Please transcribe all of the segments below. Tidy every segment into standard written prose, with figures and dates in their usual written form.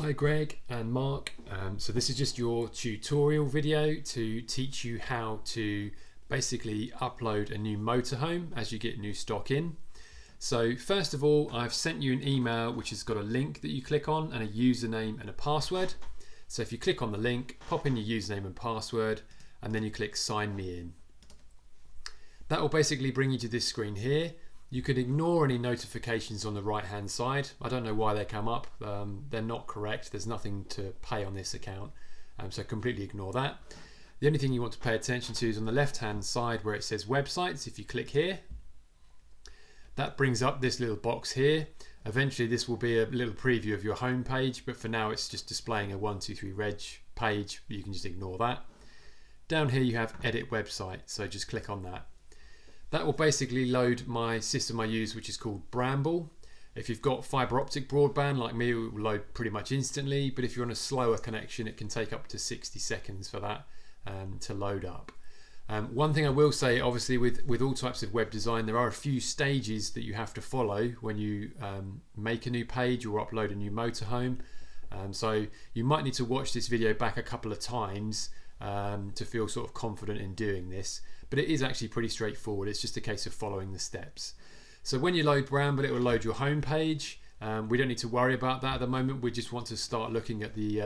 Hi Greg and Mark. So this is just your tutorial video to teach you how to basically upload a new motorhome as you get new stock in. So first of all, I've sent you an email which has got a link that you click on and a username and a password. So if you click on the link, pop in your username and password, and then you click sign me in. That will basically bring you to this screen here. You can ignore any notifications on the right hand side. I don't know why they come up. They're not correct. There's nothing to pay on this account, so completely ignore that. The only thing you want to pay attention to is on the left hand side where it says websites. If you click here, that brings up this little box here. Eventually this will be a little preview of your home page, but for now it's just displaying a 123 reg page. You can just ignore that. Down here you have edit website, so just click on that. That will basically load my system I use, which is called Bramble. If you've got fiber optic broadband like me, it will load pretty much instantly, but if you're on a slower connection, it can take up to 60 seconds for that to load up. One thing I will say, obviously with all types of web design, there are a few stages that you have to follow when you make a new page or upload a new motorhome. So you might need to watch this video back a couple of times to feel sort of confident in doing this, but it is actually pretty straightforward. It's just a case of following the steps. So when you load Bramble, it will load your home page. We don't need to worry about that at the moment. We just want to start looking at the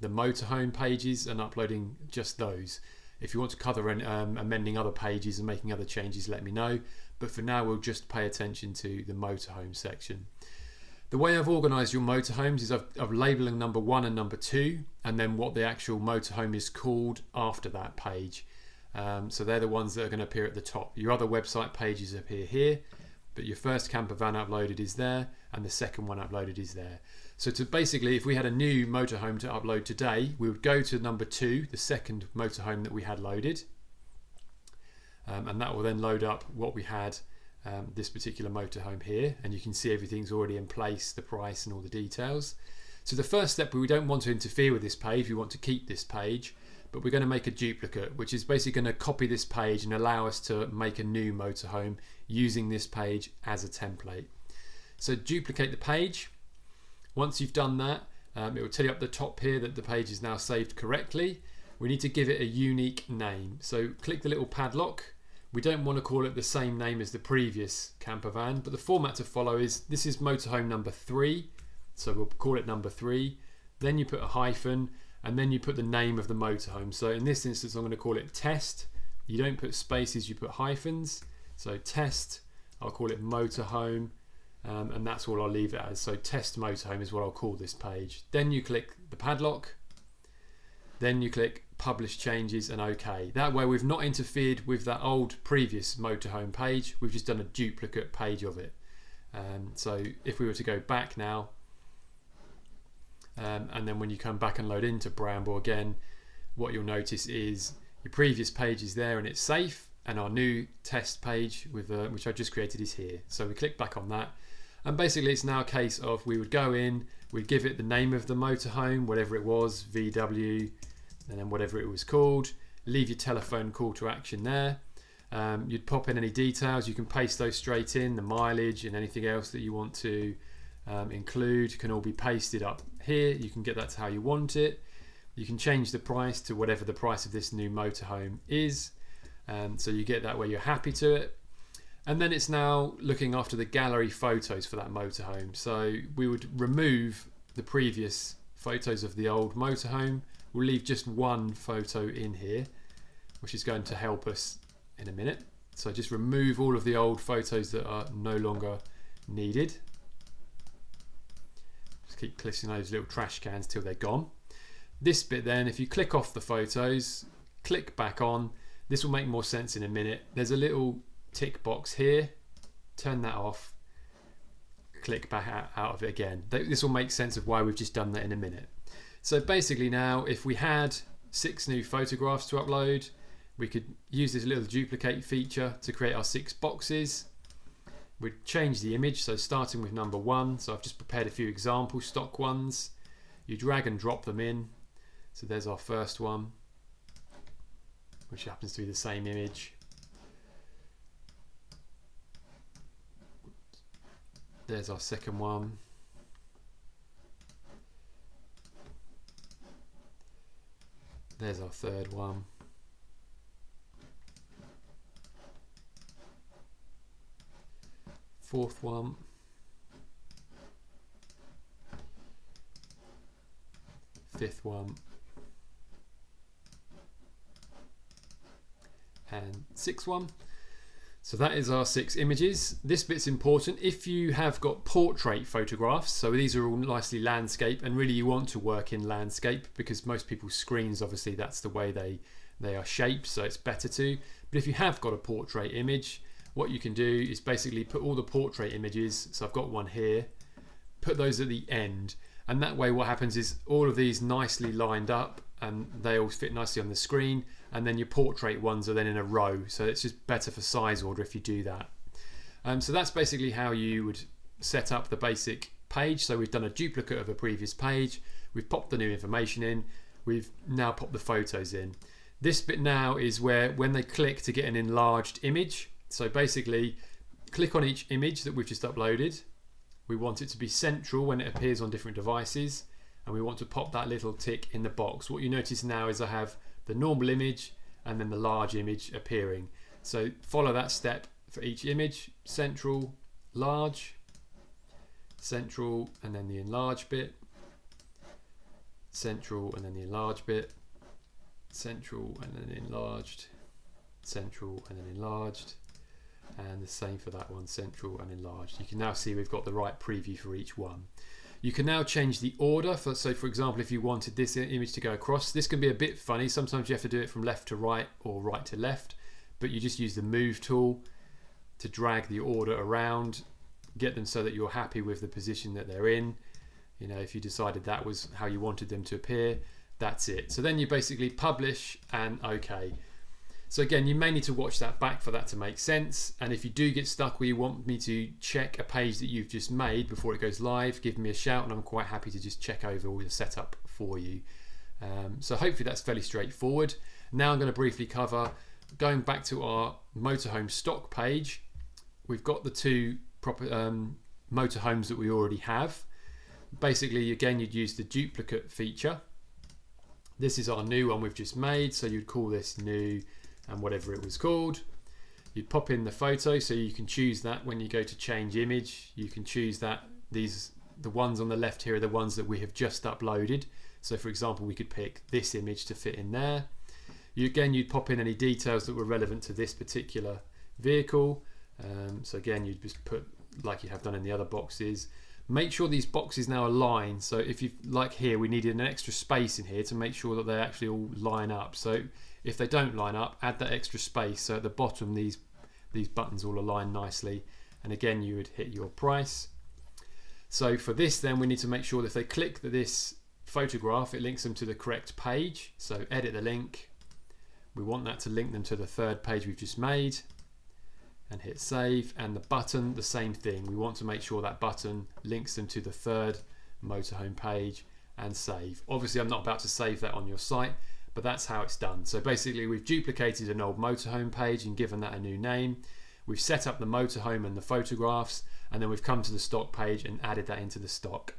motorhome pages and uploading just those. If you want to cover amending other pages and making other changes, let me know. But for now, we'll just pay attention to the motorhome section. The way I've organised your motorhomes is I've labelling number 1 and number 2, and then what the actual motorhome is called after that page. So they're the ones that are going to appear at the top. Your other website pages appear here, but your first camper van uploaded is there, and the second one uploaded is there. So to basically, if we had a new motorhome to upload today, we would go to number 2, the second motorhome that we had loaded, and that will then load up what we had, this particular motorhome here, and you can see everything's already in place, the price and all the details. So the first step, we don't want to interfere with this page, we want to keep this page, but we're going to make a duplicate, which is basically going to copy this page and allow us to make a new motorhome using this page as a template. So duplicate the page. Once you've done that, it will tell you up the top here that the page is now saved correctly. We need to give it a unique name. So click the little padlock. We don't want to call it the same name as the previous camper van, but the format to follow is, this is motorhome number 3. So we'll call it number 3. Then you put a hyphen, and then you put the name of the motorhome. So in this instance, I'm going to call it test. You don't put spaces, you put hyphens. So test, I'll call it motorhome, and that's all I'll leave it as. So test motorhome is what I'll call this page. Then you click the padlock. Then you click publish changes and OK. That way we've not interfered with that old previous motorhome page. We've just done a duplicate page of it. So if we were to go back now, and then when you come back and load into Bramble again, what you'll notice is your previous page is there and it's safe, and our new test page with which I just created is here. So we click back on that, and basically it's now a case of we would go in, we'd give it the name of the motorhome, whatever it was, VW, and then whatever it was called, leave your telephone call to action there. You'd pop in any details, you can paste those straight in, the mileage and anything else that you want to include can all be pasted up here. You can get that to how you want it. You can change the price to whatever the price of this new motorhome is, so you get that where you're happy to it. And then it's now looking after the gallery photos for that motorhome. So we would remove the previous photos of the old motorhome. We'll leave just one photo in here, which is going to help us in a minute. So just remove all of the old photos that are no longer needed. Just keep clicking those little trash cans till they're gone. This bit then, if you click off the photos, click back on, this will make more sense in a minute. There's a little tick box here, turn that off, click back out of it again. This will make sense of why we've just done that in a minute. So basically now, if we had 6 new photographs to upload, we could use this little duplicate feature to create our 6 boxes. We'd change the image, so starting with number 1, so I've just prepared a few example stock ones. You drag and drop them in. So there's our first one, which happens to be the same image. There's our second one. There's our third one. Fourth one. Fifth one. And sixth one. So that is our 6 images. This bit's important. If you have got portrait photographs, so these are all nicely landscape, and really you want to work in landscape because most people's screens, obviously that's the way they are shaped, so it's better to. But if you have got a portrait image, what you can do is basically put all the portrait images, so I've got one here, put those at the end, and that way what happens is all of these nicely lined up and they all fit nicely on the screen, and then your portrait ones are then in a row, so it's just better for size order if you do that. So that's basically how you would set up the basic page. So we've done a duplicate of a previous page, we've popped the new information in, we've now popped the photos in. This bit now is where when they click to get an enlarged image, so basically click on each image that we've just uploaded, we want it to be central when it appears on different devices, and we want to pop that little tick in the box. What you notice now is I have the normal image and then the large image appearing. So follow that step for each image: central, large, central, and then the enlarged bit, central, and then the enlarged bit, central, and then enlarged, central, and then enlarged, and the same for that one, central and enlarged. You can now see we've got the right preview for each one. You can now change the order. So for example, if you wanted this image to go across, this can be a bit funny. Sometimes you have to do it from left to right or right to left, but you just use the move tool to drag the order around, get them so that you're happy with the position that they're in. You know, if you decided that was how you wanted them to appear, that's it. So then you basically publish and OK. So again, you may need to watch that back for that to make sense. And if you do get stuck where you want me to check a page that you've just made before it goes live, give me a shout and I'm quite happy to just check over all the setup for you. So hopefully that's fairly straightforward. Now I'm going to briefly cover, going back to our motorhome stock page, we've got the 2 proper motorhomes that we already have. Basically, again, you'd use the duplicate feature. This is our new one we've just made, so you'd call this new and whatever it was called. You'd pop in the photo, so you can choose that when you go to change image. You can choose that the ones on the left here are the ones that we have just uploaded. So for example, we could pick this image to fit in there. You'd pop in any details that were relevant to this particular vehicle. So again, you'd just put like you have done in the other boxes. Make sure these boxes now align. So if you like here, we needed an extra space in here to make sure that they actually all line up. So if they don't line up, add that extra space. So at the bottom, these buttons all align nicely. And again, you would hit your price. So for this, then we need to make sure that if they click this photograph, it links them to the correct page. So edit the link. We want that to link them to the 3rd page we've just made. And hit save. And the button, the same thing. We want to make sure that button links them to the 3rd motorhome page and save. Obviously, I'm not about to save that on your site, but that's how it's done. So basically, we've duplicated an old motorhome page and given that a new name. We've set up the motorhome and the photographs, and then we've come to the stock page and added that into the stock.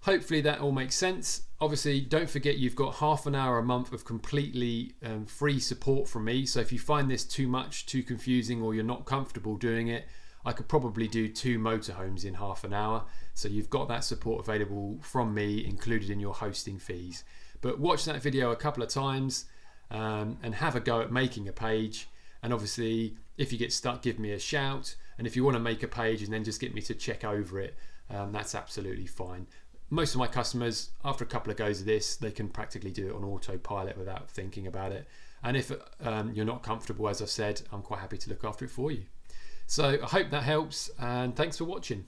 Hopefully that all makes sense. Obviously, don't forget you've got half an hour a month of completely free support from me. So if you find this too much, too confusing, or you're not comfortable doing it, I could probably do 2 motorhomes in half an hour. So you've got that support available from me included in your hosting fees. But watch that video a couple of times and have a go at making a page. And obviously, if you get stuck, give me a shout. And if you want to make a page and then just get me to check over it, that's absolutely fine. Most of my customers, after a couple of goes of this, they can practically do it on autopilot without thinking about it. And if you're not comfortable, as I've said, I'm quite happy to look after it for you. So I hope that helps, and thanks for watching.